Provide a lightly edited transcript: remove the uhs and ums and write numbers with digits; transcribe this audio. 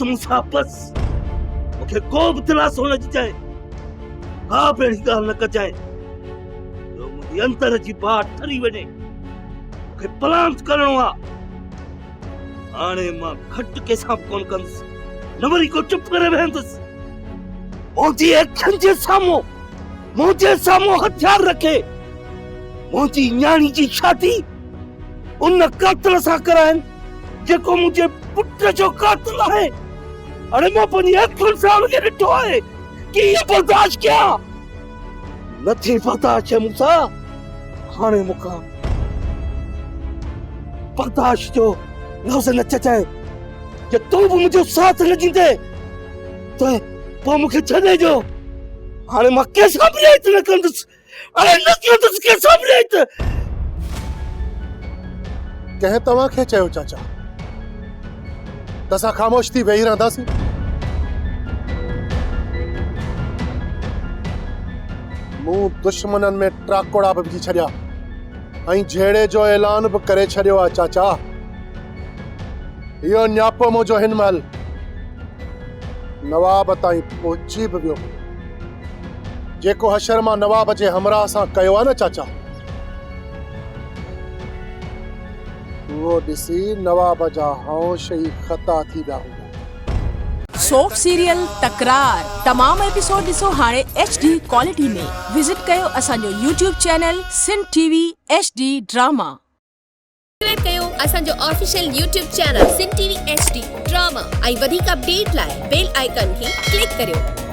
मूंसां बस मूंखे को बि दिलासो न ॾिजांइ हा पहिरीं ॻाल्हि न कजांइ जो मुंहिंजी अंतर जी बाट ठरी वञे मूंखे प्लान करणो आहे हाणे मां घटि कंहिंसां बि कोन कंदुसि न वरी को चुप करे वेहंदुसि मुंहिंजी अखियुनि जे साम्हूं हथियार रखे मुंहिंजी न्याणी जी शादी उन कातिल सां कराइनि जेको मुंहिंजे पुट जो कातिल आहे अरे मां पंहिंजी अखियुनि सां उनखे ॾिठो आहे कि इहो बर्दाश्त कयां नथी बर्दाश्त मूंसां हाणे मूंखां बर्दाश्त जो लफ़्ज़ न चजाए जे तूं बि मुंहिंजो साथ न ॾींदे त पोइ मूंखे छॾे जो हाणे मां कंहिंसां बि रियायत न कंदुसि अरे न कंदुसि कंहिंसां बि रियायत कंहिं तव्हांखे चयो चाचा त असां ख़ामोश थी वेही रहंदासीं मूं दुश्मननि में ट्राकोड़ा बि विझी छॾिया ऐं झेड़े जो ऐलान बि करे छॾियो आहे चाचा इहो न्यापो मुंहिंजो हिन महिल नवाब ताईं पहुची बि वियो जेको हशर मां नवाब जे हमराह सां कयो आहे न चाचा वो ॾिसी नवाब जा होश ई ख़ता थी विया हूंदा सोप सीरियल तकरार तमाम एपिसोड ॾिसो हाणे HD क्वालिटी में विजिट कयो असांजो YouTube channel Sindh TV HD drama subscribe कयो असांजो official YouTube channel Sindh TV HD drama ऐं वधीक अपडेट लाइ बेल आइकन खे क्लिक करियो